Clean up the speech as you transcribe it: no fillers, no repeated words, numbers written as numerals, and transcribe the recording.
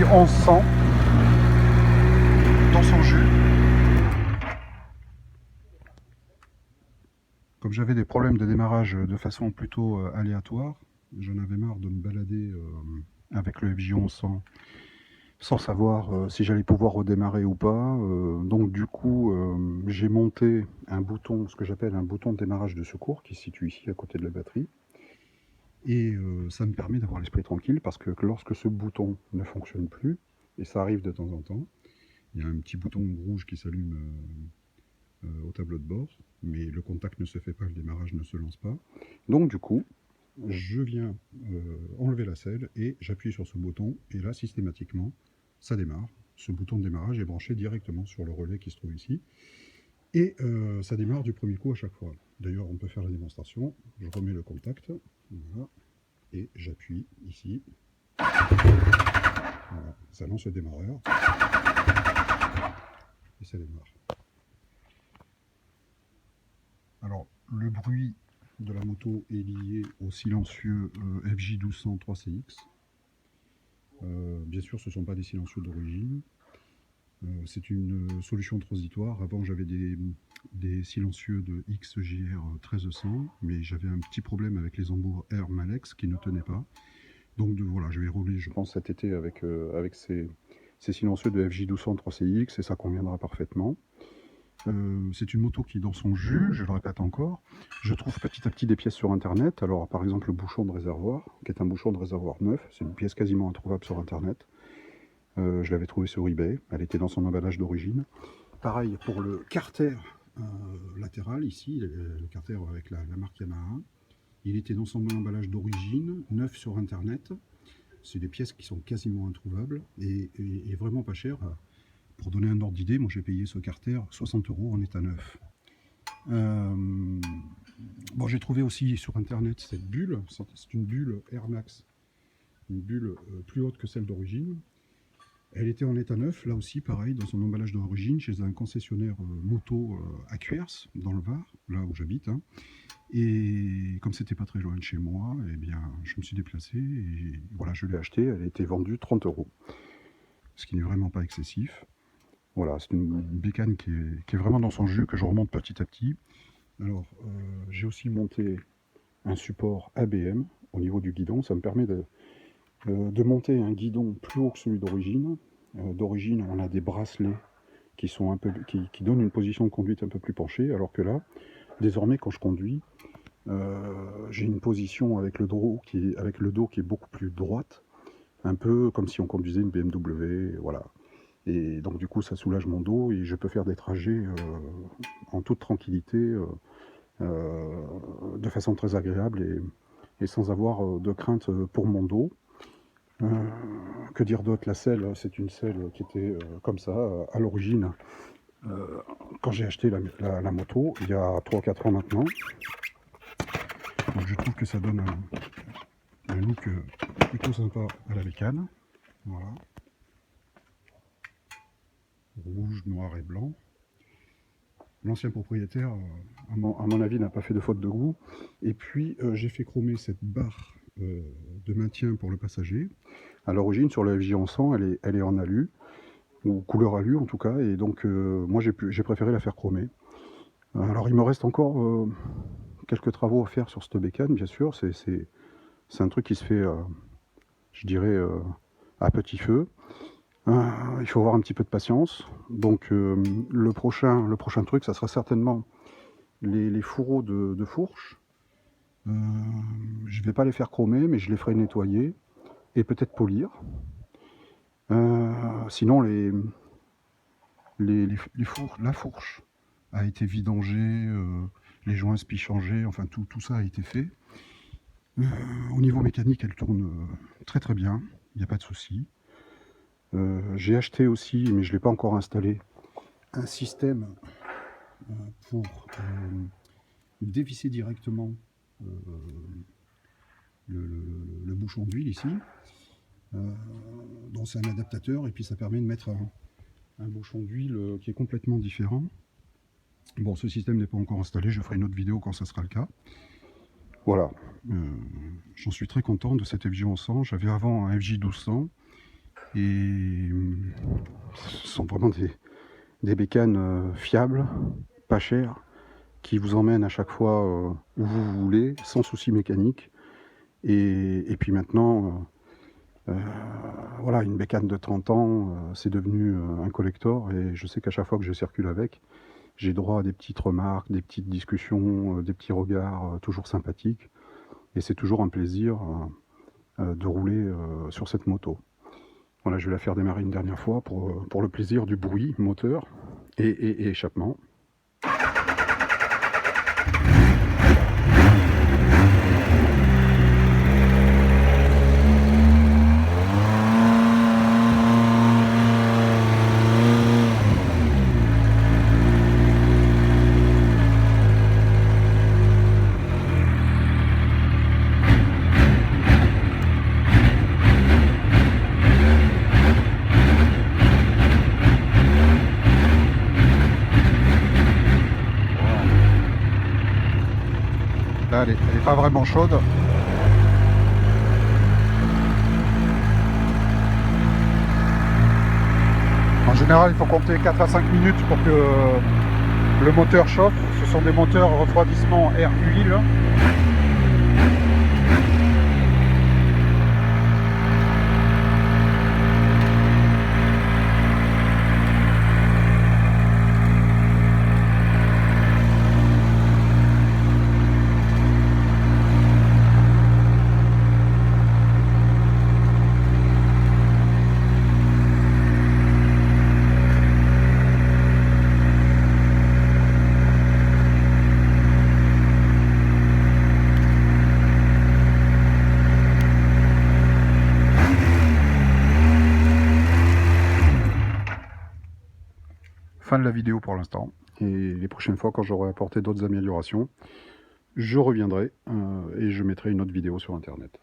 FJ1100 dans son jus. Comme j'avais des problèmes de démarrage de façon plutôt aléatoire, j'en avais marre de me balader avec le FJ1100 sans savoir si j'allais pouvoir redémarrer ou pas. Donc du coup, j'ai monté un bouton, ce que j'appelle un bouton de démarrage de secours, qui se situe ici à côté de la batterie. Et ça me permet d'avoir l'esprit tranquille, parce que lorsque ce bouton ne fonctionne plus, et ça arrive de temps en temps, il y a un petit bouton rouge qui s'allume au tableau de bord, mais le contact ne se fait pas, le démarrage ne se lance pas. Donc du coup, je viens enlever la selle et j'appuie sur ce bouton, et là systématiquement ça démarre. Ce bouton de démarrage est branché directement sur le relais qui se trouve ici, et ça démarre du premier coup à chaque fois. D'ailleurs, on peut faire la démonstration. Je remets le contact, voilà, et j'appuie ici, voilà, ça lance le démarreur et ça démarre. Alors le bruit de la moto est lié au silencieux FJ1200 3CX. Bien sûr, ce ne sont pas des silencieux d'origine. C'est une solution transitoire. Avant, j'avais des silencieux de XJR 1300, mais j'avais un petit problème avec les embours Air Malex qui ne tenaient pas. Donc voilà, je vais rouler, je pense, cet été avec ces silencieux de FJ1200 3CX, et ça conviendra parfaitement. C'est une moto qui est dans son jus, je le répète encore. Je trouve petit à petit des pièces sur internet. Alors par exemple le bouchon de réservoir, qui est un bouchon de réservoir neuf, c'est une pièce quasiment introuvable sur internet. Je l'avais trouvé sur eBay, elle était dans son emballage d'origine. Pareil pour le carter latéral ici, le carter avec la marque Yamaha. Il était dans son emballage d'origine, neuf sur internet. C'est des pièces qui sont quasiment introuvables et vraiment pas chères. Pour donner un ordre d'idée, moi j'ai payé ce carter 60 € en état neuf. Bon, j'ai trouvé aussi sur internet cette bulle, c'est une bulle Air Max, une bulle plus haute que celle d'origine. Elle était en état neuf, là aussi pareil, dans son emballage d'origine, chez un concessionnaire moto à Cuers, dans le Var, là où j'habite. Hein. Et comme c'était pas très loin de chez moi, eh bien, je me suis déplacé et voilà, je l'ai acheté. Elle a été vendue 30 €, ce qui n'est vraiment pas excessif. Voilà, c'est une bécane qui est vraiment dans son jus, que je remonte petit à petit. Alors, j'ai aussi monté un support ABM au niveau du guidon. Ça me permet de monter un guidon plus haut que celui d'origine. D'origine, on a des bracelets qui donnent une position de conduite un peu plus penchée, alors que là, désormais, quand je conduis, j'ai une position avec le dos qui est beaucoup plus droite, un peu comme si on conduisait une BMW, voilà. Et donc du coup ça soulage mon dos et je peux faire des trajets en toute tranquillité, de façon très agréable et sans avoir de crainte pour mon dos. Que dire d'autre? La selle, c'est une selle qui était comme ça à l'origine quand j'ai acheté la moto il y a 3-4 ans maintenant. Donc je trouve que ça donne un look plutôt sympa à la bécane. Voilà. Rouge, noir et blanc. L'ancien propriétaire, à mon avis, n'a pas fait de faute de goût. Et puis, j'ai fait chromer cette barre de maintien pour le passager. À l'origine, sur le FJ1100, elle est en alu, ou couleur alu en tout cas, et donc moi j'ai préféré la faire chromer. Alors il me reste encore quelques travaux à faire sur cette bécane, bien sûr. C'est un truc qui se fait, je dirais, à petit feu. Il faut avoir un petit peu de patience. Donc le prochain truc, ça sera certainement les fourreaux de fourche. Je ne vais pas les faire chromer, mais je les ferai nettoyer et peut-être polir. Sinon, la fourche a été vidangée, les joints spi changés, enfin tout ça a été fait. Au niveau mécanique, elle tourne très très bien, il n'y a pas de souci. J'ai acheté aussi, mais je ne l'ai pas encore installé, un système pour dévisser directement le bouchon d'huile ici. Donc c'est un adaptateur et puis ça permet de mettre un bouchon d'huile qui est complètement différent. Bon, ce système n'est pas encore installé, je ferai une autre vidéo quand ça sera le cas. Voilà, j'en suis très content de cet FJ1100. J'avais avant un FJ1200 Et ce sont vraiment des bécanes fiables, pas chères, qui vous emmènent à chaque fois où vous voulez, sans souci mécanique. Et puis maintenant, voilà, une bécane de 30 ans, c'est devenu un collector, et je sais qu'à chaque fois que je circule avec, j'ai droit à des petites remarques, des petites discussions, des petits regards toujours sympathiques, et c'est toujours un plaisir de rouler sur cette moto. Voilà, je vais la faire démarrer une dernière fois pour le plaisir du bruit moteur et échappement. Là, elle est pas vraiment chaude. En général, il faut compter 4 à 5 minutes pour que le moteur chauffe. Ce sont des moteurs refroidissement air-huile. Fin de la vidéo pour l'instant, et les prochaines fois, quand j'aurai apporté d'autres améliorations, je reviendrai et je mettrai une autre vidéo sur internet.